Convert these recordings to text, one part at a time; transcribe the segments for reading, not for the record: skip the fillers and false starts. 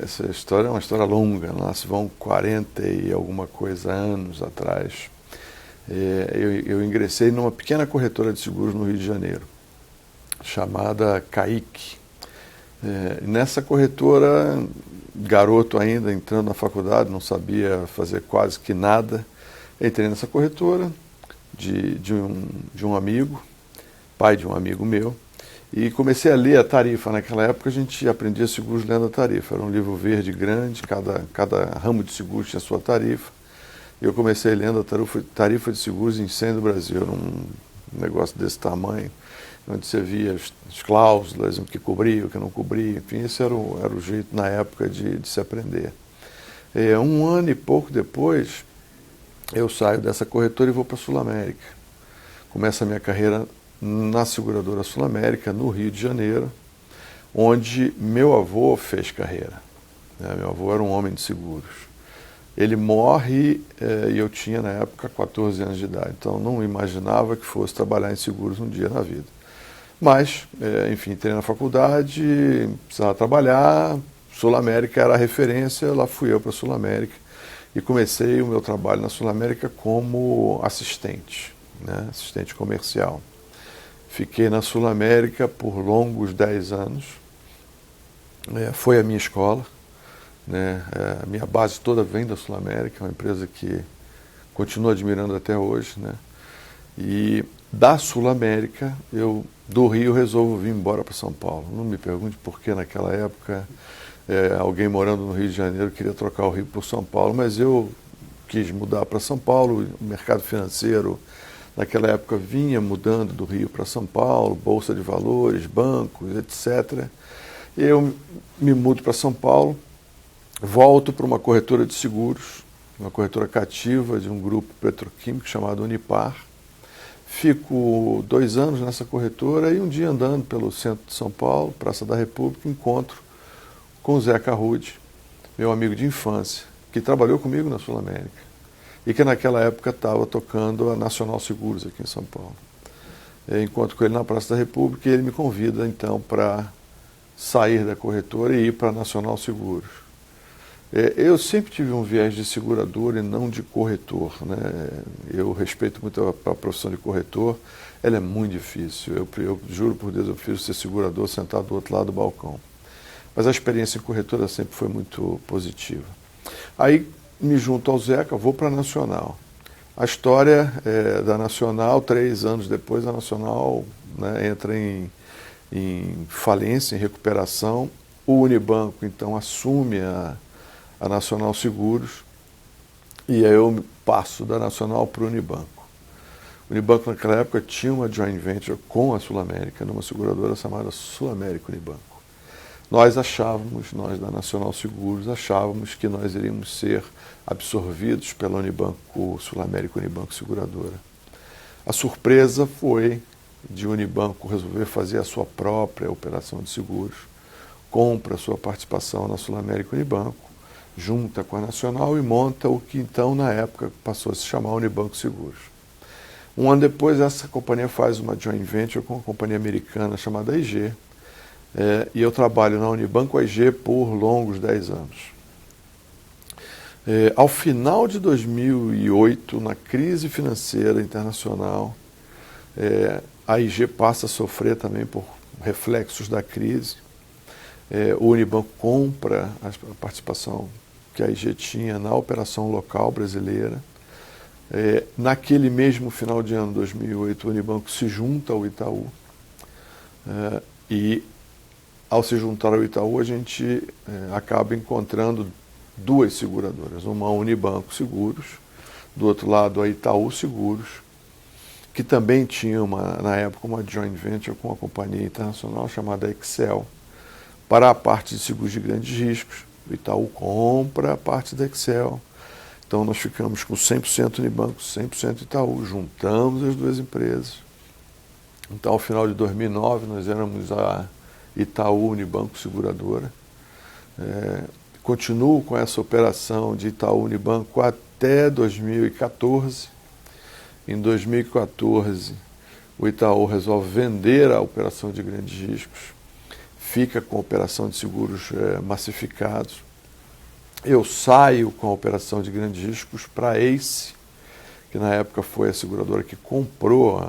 Essa história é uma história longa, nós vão 40 e alguma coisa anos atrás. Eu ingressei numa pequena corretora de seguros no Rio de Janeiro, chamada Caique. Nessa corretora, garoto ainda, entrando na faculdade, não sabia fazer quase que nada, entrei nessa corretora de um amigo, pai de um amigo meu, e comecei a ler a tarifa. Naquela época a gente aprendia seguros lendo a tarifa. Era um livro verde grande, cada ramo de seguros tinha a sua tarifa. E eu comecei lendo a tarifa de seguros em incêndio do Brasil. Era um negócio desse tamanho, onde você via as cláusulas, o que cobria, o que não cobria. Enfim, esse era o jeito na época de se aprender. Um ano e pouco depois, eu saio dessa corretora e vou para a Sul América. Começo a minha carreira na seguradora Sul América, no Rio de Janeiro, onde meu avô fez carreira. Meu avô era um homem de seguros. Ele morre e eu tinha, na época, 14 anos de idade. Então, não imaginava que fosse trabalhar em seguros um dia na vida. Mas, enfim, entrei na faculdade, precisava trabalhar, Sul América era a referência, lá fui eu para a Sul América e comecei o meu trabalho na Sul América como assistente, né, assistente comercial. Fiquei na Sul América por longos 10 anos. Foi a minha escola, né? A minha base toda vem da Sul América, uma empresa que continuo admirando até hoje, né? E da Sul América, do Rio, resolvo vir embora para São Paulo. Não me pergunte por que naquela época alguém morando no Rio de Janeiro queria trocar o Rio por São Paulo, mas eu quis mudar para São Paulo. O mercado financeiro naquela época vinha mudando do Rio para São Paulo, bolsa de valores, bancos, etc. Eu me mudo para São Paulo, volto para uma corretora de seguros, uma corretora cativa de um grupo petroquímico chamado Unipar. Fico 2 anos nessa corretora e um dia andando pelo centro de São Paulo, Praça da República, encontro com o Zé Carrude, meu amigo de infância, que trabalhou comigo na Sul América e que naquela época estava tocando a Nacional Seguros aqui em São Paulo. Encontro com ele na Praça da República e ele me convida então para sair da corretora e ir para a Nacional Seguros. Eu sempre tive um viés de segurador e não de corretor, né? Eu respeito muito a profissão de corretor, ela é muito difícil. Eu juro por Deus, eu prefiro ser segurador sentado do outro lado do balcão. Mas a experiência em corretora sempre foi muito positiva. Aí me junto ao Zeca, vou para a Nacional. A história da Nacional, 3 anos depois, a Nacional, né, entra em falência, em recuperação. O Unibanco, então, assume a Nacional Seguros e aí eu passo da Nacional para o Unibanco. O Unibanco, naquela época, tinha uma joint venture com a Sul América, numa seguradora chamada Sul América Unibanco. Nós da Nacional Seguros, achávamos que nós iríamos ser absorvidos pela Unibanco Sul América Unibanco Seguradora. A surpresa foi de Unibanco resolver fazer a sua própria operação de seguros, compra a sua participação na Sul América Unibanco, junta com a Nacional e monta o que então, na época, passou a se chamar Unibanco Seguros. Um ano depois, essa companhia faz uma joint venture com uma companhia americana chamada IG, e eu trabalho na Unibanco AG por longos 10 anos. Ao final de 2008, na crise financeira internacional, a IG passa a sofrer também por reflexos da crise. O Unibanco compra a participação que a IG tinha na operação local brasileira. Naquele mesmo final de ano, 2008, o Unibanco se junta ao Itaú. E, ao se juntar ao Itaú, a gente acaba encontrando 2 seguradoras. Uma Unibanco Seguros, do outro lado a Itaú Seguros. que também tinha, na época, uma joint venture com uma companhia internacional chamada Excel, para a parte de seguros de grandes riscos. O Itaú compra a parte da Excel. Então, nós ficamos com 100% Unibanco, 100% Itaú, juntamos as duas empresas. Então, ao final de 2009, nós éramos a Itaú Unibanco Seguradora. Continuo com essa operação de Itaú Unibanco até 2014. Em 2014, o Itaú resolve vender a operação de grandes riscos, fica com a operação de seguros massificados. Eu saio com a operação de grandes riscos para a ACE, que na época foi a seguradora que comprou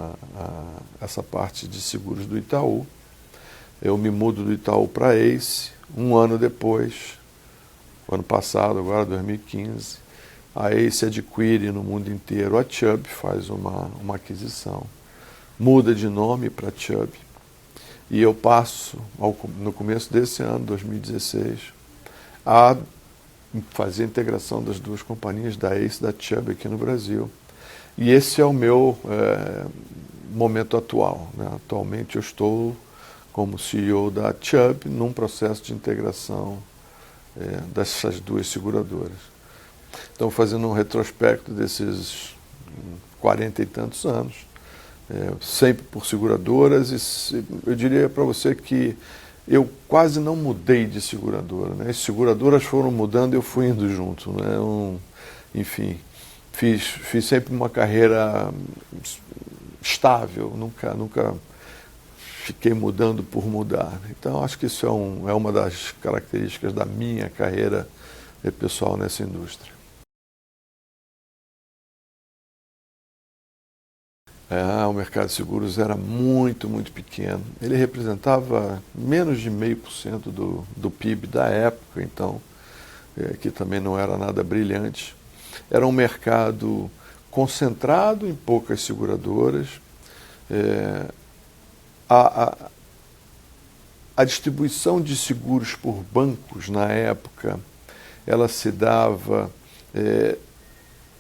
essa parte de seguros do Itaú. Eu me mudo do Itaú para a ACE. Um ano depois, ano passado, agora 2015, a ACE adquire no mundo inteiro a Chubb, faz uma aquisição, muda de nome para Chubb, e eu passo, no começo desse ano, 2016, a fazer a integração das duas companhias, da ACE e da Chubb aqui no Brasil. E esse é o meu momento atual, né? Atualmente eu estou como CEO da Chubb num processo de integração dessas duas seguradoras. Então, fazendo um retrospecto desses 40 e tantos anos, sempre por seguradoras, e eu diria para você que eu quase não mudei de seguradora, né? As seguradoras foram mudando e eu fui indo junto, né? Enfim, fiz sempre uma carreira estável, nunca fiquei mudando por mudar. Então, acho que isso é uma das características da minha carreira pessoal nessa indústria. O mercado de seguros era muito, muito pequeno. Ele representava menos de 0,5% do PIB da época, então, que também não era nada brilhante. Era um mercado concentrado em poucas seguradoras. A distribuição de seguros por bancos na época, ela se dava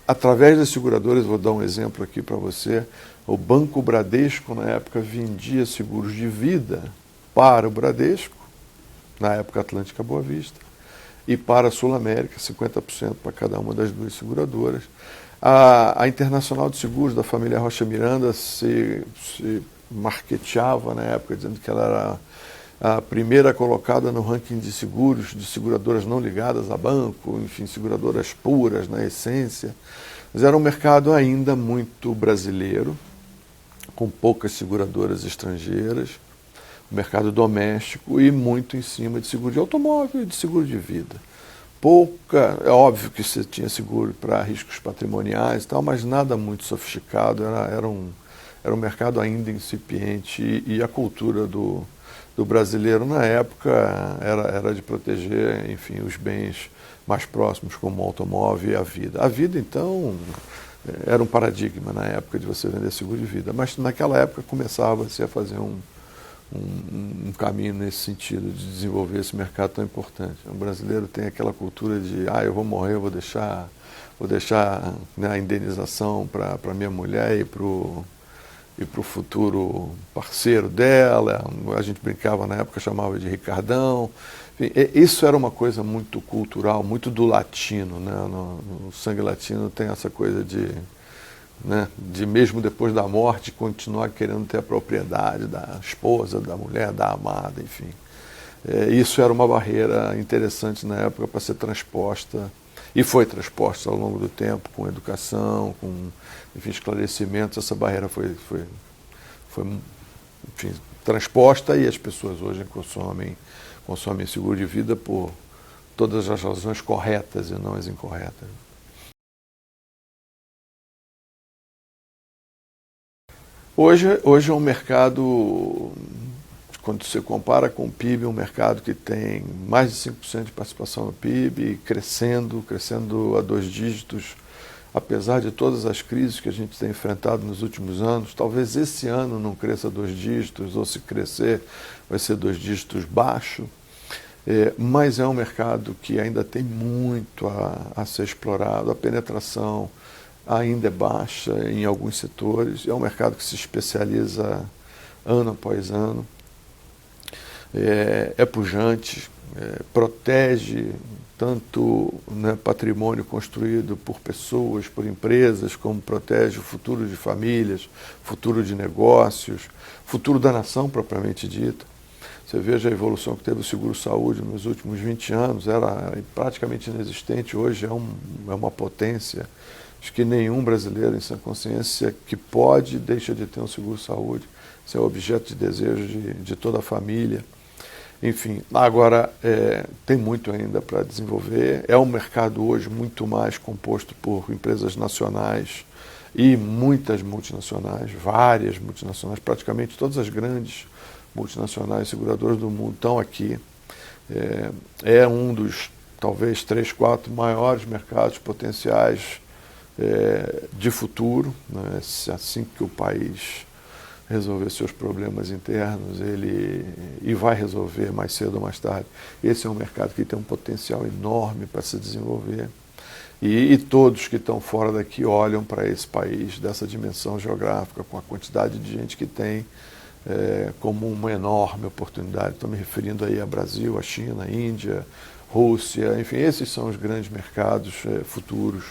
através das seguradoras. Vou dar um exemplo aqui para você. O Banco Bradesco, na época, vendia seguros de vida para o Bradesco, na época Atlântica Boa Vista, e para a Sul América, 50% para cada uma das duas seguradoras. A Internacional de Seguros da família Rocha Miranda se marketeava na época, dizendo que ela era a primeira colocada no ranking de seguros, de seguradoras não ligadas a banco, enfim, seguradoras puras na essência. Mas era um mercado ainda muito brasileiro, com poucas seguradoras estrangeiras, um mercado doméstico e muito em cima de seguro de automóvel e de seguro de vida. É óbvio que você tinha seguro para riscos patrimoniais e tal, mas nada muito sofisticado, era um mercado ainda incipiente, e a cultura do brasileiro na época era de proteger, enfim, os bens mais próximos, como o automóvel e a vida. A vida, então, era um paradigma na época de você vender seguro de vida, mas naquela época começava-se a fazer um caminho nesse sentido, de desenvolver esse mercado tão importante. O brasileiro tem aquela cultura de, eu vou morrer, eu vou deixar né, a indenização para minha mulher e para o futuro parceiro dela. A gente brincava na época, chamava de Ricardão. Enfim, isso era uma coisa muito cultural, muito do latino, né? No sangue latino tem essa coisa de mesmo depois da morte continuar querendo ter a propriedade da esposa, da mulher, da amada, enfim. Isso era uma barreira interessante na época para ser transposta, e foi transposta ao longo do tempo, com educação, com, enfim, esclarecimentos. Essa barreira foi enfim, transposta, e as pessoas hoje consomem seguro de vida por todas as razões corretas e não as incorretas. Hoje é um mercado, quando você compara com o PIB, um mercado que tem mais de 5% de participação no PIB, crescendo a 2 dígitos, apesar de todas as crises que a gente tem enfrentado nos últimos anos. Talvez esse ano não cresça 2 dígitos, ou se crescer vai ser 2 dígitos baixo, mas é um mercado que ainda tem muito a ser explorado. A penetração ainda é baixa em alguns setores, é um mercado que se especializa ano após ano, é pujante, protege tanto, né, patrimônio construído por pessoas, por empresas, como protege o futuro de famílias, futuro de negócios, futuro da nação propriamente dita. Você veja a evolução que teve o seguro-saúde nos últimos 20 anos, era praticamente inexistente, hoje é uma potência. Acho que nenhum brasileiro em sã consciência que pode deixa de ter um seguro-saúde. Isso é objeto de desejo de toda a família. Enfim, agora tem muito ainda para desenvolver. É um mercado hoje muito mais composto por empresas nacionais e muitas multinacionais, várias multinacionais, praticamente todas as grandes multinacionais seguradoras do mundo estão aqui. É um dos, talvez, 3, 4 maiores mercados potenciais de futuro, né? Assim que o país resolver seus problemas internos, e vai resolver mais cedo ou mais tarde. Esse é um mercado que tem um potencial enorme para se desenvolver. E todos que estão fora daqui olham para esse país dessa dimensão geográfica, com a quantidade de gente que tem, como uma enorme oportunidade. Estou me referindo aí a Brasil, a China, a Índia, Rússia, enfim, esses são os grandes mercados futuros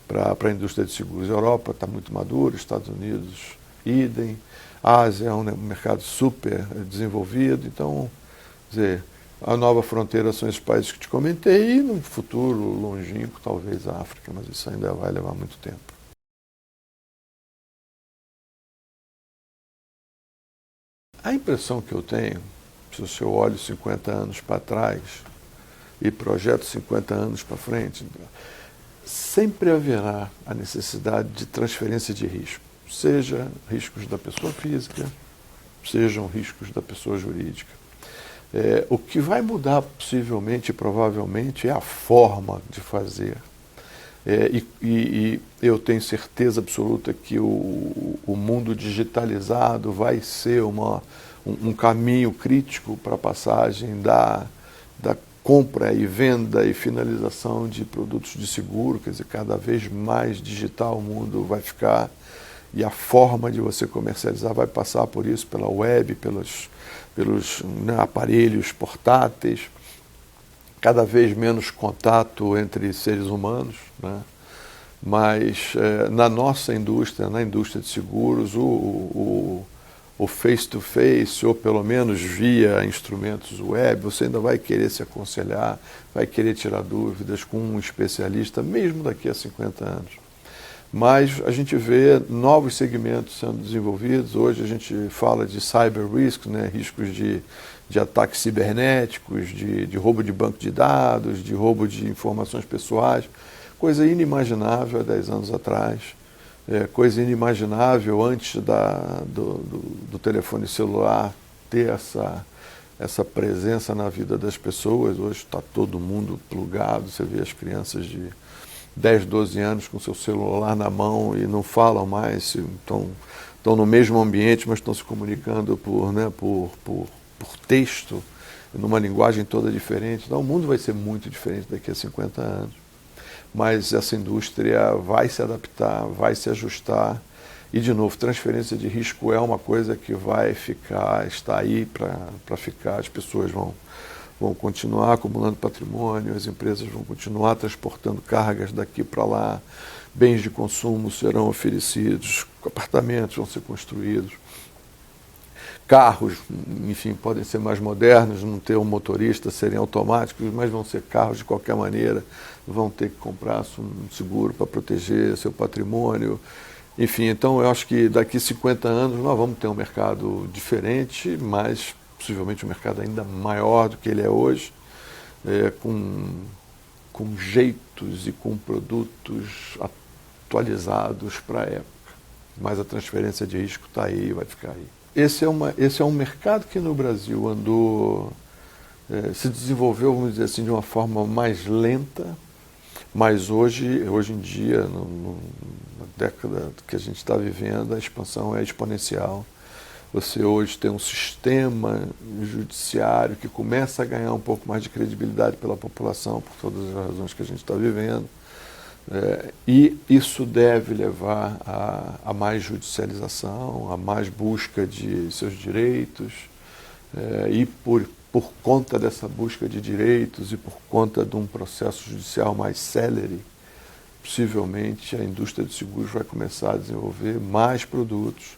para a indústria de seguros. A Europa está muito madura, Estados Unidos, idem. A Ásia é um mercado super desenvolvido, então, quer dizer, a nova fronteira são esses países que te comentei, e no futuro longínquo, talvez a África, mas isso ainda vai levar muito tempo. A impressão que eu tenho, se eu olho 50 anos para trás e projeto 50 anos para frente, sempre haverá a necessidade de transferência de risco, seja riscos da pessoa física, sejam riscos da pessoa jurídica. O que vai mudar possivelmente e provavelmente é a forma de fazer. E eu tenho certeza absoluta que o mundo digitalizado vai ser um caminho crítico para a passagem da compra e venda e finalização de produtos de seguro. Quer dizer, cada vez mais digital o mundo vai ficar, e a forma de você comercializar vai passar por isso, pela web, pelos né, aparelhos portáteis, cada vez menos contato entre seres humanos, né? Mas na nossa indústria, na indústria de seguros, o face-to-face, ou pelo menos via instrumentos web, você ainda vai querer se aconselhar, vai querer tirar dúvidas com um especialista, mesmo daqui a 50 anos. Mas a gente vê novos segmentos sendo desenvolvidos. Hoje a gente fala de cyber risk, né? Riscos de ataques cibernéticos, de roubo de banco de dados, de roubo de informações pessoais, coisa inimaginável há 10 anos atrás, coisa inimaginável antes do telefone celular ter essa presença na vida das pessoas. Hoje está todo mundo plugado, você vê as crianças de 10, 12 anos com seu celular na mão e não falam mais, estão no mesmo ambiente, mas estão se comunicando por texto, numa linguagem toda diferente. Então o mundo vai ser muito diferente daqui a 50 anos. Mas essa indústria vai se adaptar, vai se ajustar. E, de novo, transferência de risco é uma coisa que vai ficar, está aí para ficar. As pessoas vão continuar acumulando patrimônio, as empresas vão continuar transportando cargas daqui para lá, bens de consumo serão oferecidos, apartamentos vão ser construídos, carros, enfim, podem ser mais modernos, não ter um motorista, serem automáticos, mas vão ser carros de qualquer maneira, vão ter que comprar um seguro para proteger seu patrimônio. Enfim, então eu acho que daqui a 50 anos nós vamos ter um mercado diferente, mas possivelmente um mercado ainda maior do que ele é hoje, com jeitos e com produtos atualizados para a época. Mas a transferência de risco está aí e vai ficar aí. Esse é um mercado que no Brasil andou, se desenvolveu, vamos dizer assim, de uma forma mais lenta, mas hoje em dia, na década que a gente está vivendo, a expansão é exponencial. Você hoje tem um sistema judiciário que começa a ganhar um pouco mais de credibilidade pela população, por todas as razões que a gente está vivendo. E isso deve levar a mais judicialização, a mais busca de seus direitos, e por conta dessa busca de direitos e por conta de um processo judicial mais célere, possivelmente a indústria de seguros vai começar a desenvolver mais produtos.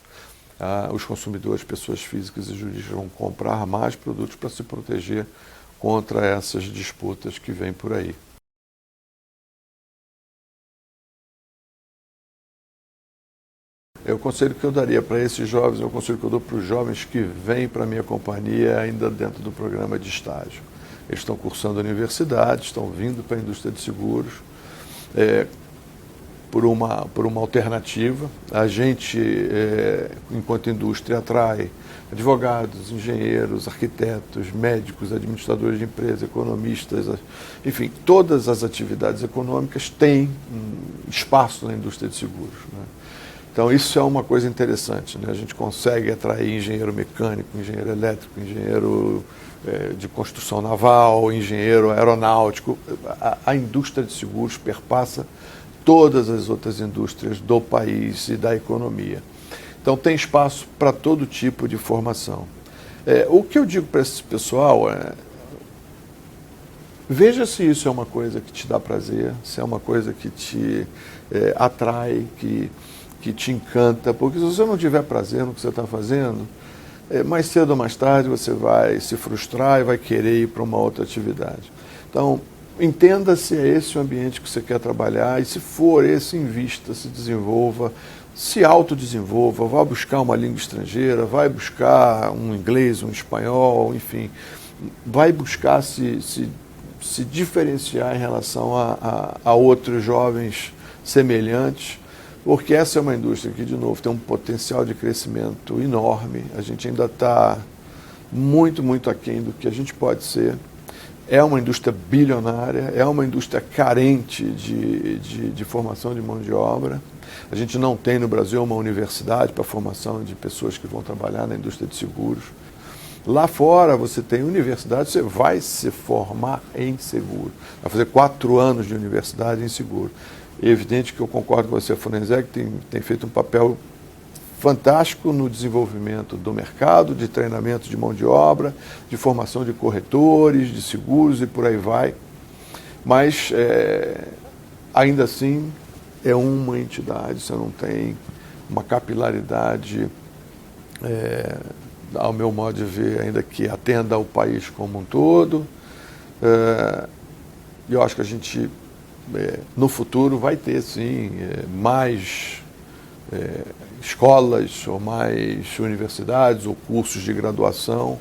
Os consumidores, pessoas físicas e jurídicas, vão comprar mais produtos para se proteger contra essas disputas que vêm por aí. O conselho que eu daria para esses jovens é o conselho que eu dou para os jovens que vêm para a minha companhia ainda dentro do programa de estágio. Eles estão cursando a universidade, estão vindo para a indústria de seguros por uma alternativa. A gente, enquanto indústria, atrai advogados, engenheiros, arquitetos, médicos, administradores de empresas, economistas, enfim, todas as atividades econômicas têm espaço na indústria de seguros, né? Então, isso é uma coisa interessante, né? A gente consegue atrair engenheiro mecânico, engenheiro elétrico, engenheiro de construção naval, engenheiro aeronáutico. A indústria de seguros perpassa todas as outras indústrias do país e da economia. Então, tem espaço para todo tipo de formação. O que eu digo para esse pessoal é: veja se isso é uma coisa que te dá prazer, se é uma coisa que te atrai, que te encanta, porque se você não tiver prazer no que você está fazendo, mais cedo ou mais tarde você vai se frustrar e vai querer ir para uma outra atividade. Então, entenda se é esse o ambiente que você quer trabalhar, e se for esse, invista, se desenvolva, se autodesenvolva, vá buscar uma língua estrangeira, vai buscar um inglês, um espanhol, enfim, vai buscar se diferenciar em relação a outros jovens semelhantes, porque essa é uma indústria que, de novo, tem um potencial de crescimento enorme. A gente ainda está muito, muito aquém do que a gente pode ser. É uma indústria bilionária, é uma indústria carente de formação de mão de obra. A gente não tem no Brasil uma universidade para a formação de pessoas que vão trabalhar na indústria de seguros. Lá fora você tem universidade, você vai se formar em seguro. Vai fazer 4 anos de universidade em seguro. É evidente que eu concordo com você, a Funenseg tem feito um papel fantástico no desenvolvimento do mercado, de treinamento de mão de obra, de formação de corretores, de seguros e por aí vai. Mas, ainda assim, é uma entidade, você não tem uma capilaridade, ao meu modo de ver, ainda que atenda ao país como um todo. E eu acho que a gente, no futuro, vai ter, sim, mais escolas ou mais universidades ou cursos de graduação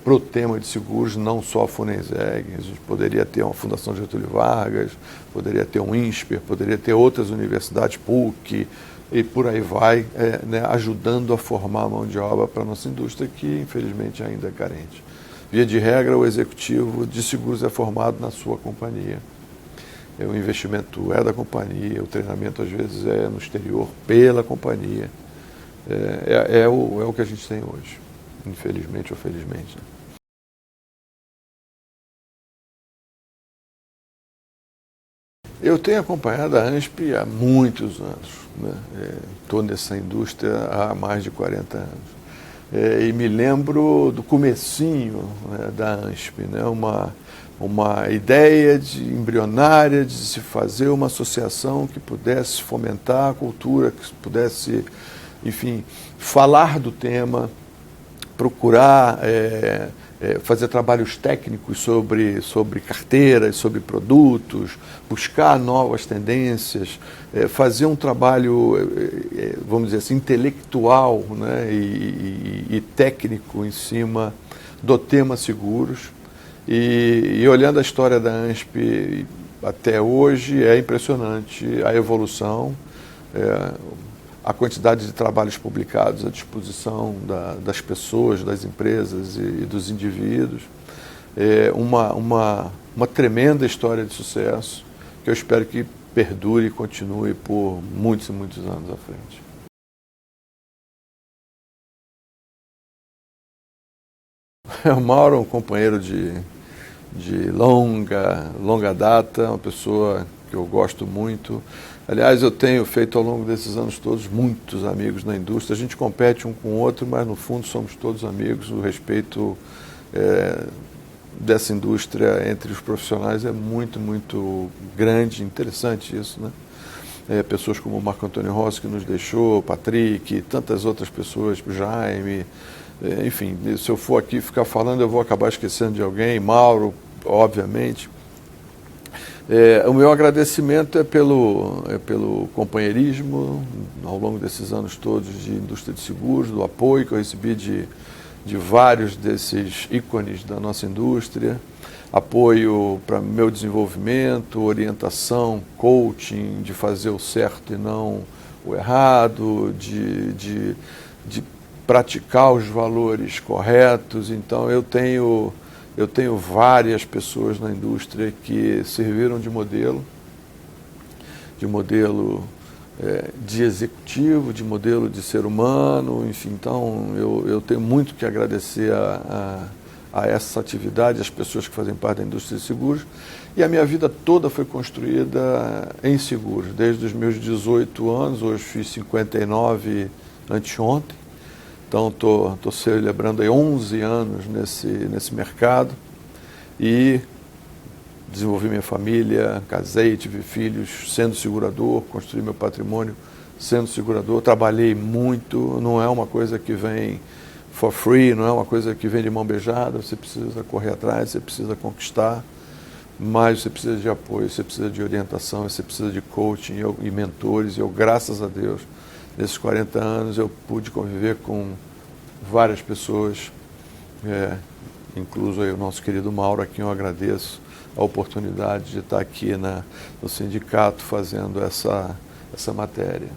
para o tema de seguros, não só a Funenseg. A gente poderia ter uma Fundação Getúlio Vargas, poderia ter um INSPER, poderia ter outras universidades, PUC, e por aí vai, né, ajudando a formar a mão de obra para a nossa indústria, que infelizmente ainda é carente. Via de regra, o executivo de seguros é formado na sua companhia. O investimento é da companhia, o treinamento às vezes é no exterior pela companhia. É o que a gente tem hoje, infelizmente ou felizmente, né? Eu tenho acompanhado a ANSP há muitos anos, né? Estou nessa indústria há mais de 40 anos. E me lembro do comecinho, né, da ANSP, né? Uma ideia embrionária de se fazer uma associação que pudesse fomentar a cultura, que pudesse, enfim, falar do tema, procurar fazer trabalhos técnicos sobre carteiras, sobre produtos, buscar novas tendências, fazer um trabalho, vamos dizer assim, intelectual, né, e técnico em cima do tema seguros. E olhando a história da ANSP até hoje, é impressionante a evolução, a quantidade de trabalhos publicados à disposição das pessoas, das empresas e dos indivíduos. Uma tremenda história de sucesso que eu espero que perdure e continue por muitos e muitos anos à frente. O Mauro é um companheiro de longa data, uma pessoa que eu gosto muito. Aliás, eu tenho feito ao longo desses anos todos muitos amigos na indústria. A gente compete um com o outro, mas no fundo somos todos amigos. O respeito dessa indústria entre os profissionais é muito, muito grande, interessante isso, né? Pessoas como o Marco Antônio Rossi, que nos deixou, Patrick, tantas outras pessoas, Jaime, enfim, se eu for aqui ficar falando, eu vou acabar esquecendo de alguém, Mauro, obviamente. O meu agradecimento é pelo companheirismo ao longo desses anos todos de indústria de seguros, do apoio que eu recebi de vários desses ícones da nossa indústria, apoio para meu desenvolvimento, orientação, coaching, de fazer o certo e não o errado, de praticar os valores corretos. Então eu tenho várias pessoas na indústria que serviram de modelo de executivo, de modelo de ser humano, enfim. Então eu tenho muito que agradecer a essa atividade, as pessoas que fazem parte da indústria de seguros, e a minha vida toda foi construída em seguros, desde os meus 18 anos, hoje fiz 59 anteontem, então estou celebrando aí 11 anos nesse mercado, e desenvolvi minha família, casei, tive filhos sendo segurador, construí meu patrimônio sendo segurador, trabalhei muito, não é uma coisa que vem for free, não é uma coisa que vem de mão beijada, você precisa correr atrás, você precisa conquistar, mas você precisa de apoio, você precisa de orientação, você precisa de coaching e mentores, e eu, graças a Deus, nesses 40 anos eu pude conviver com várias pessoas, incluso aí o nosso querido Mauro, a quem eu agradeço a oportunidade de estar aqui no sindicato fazendo essa matéria.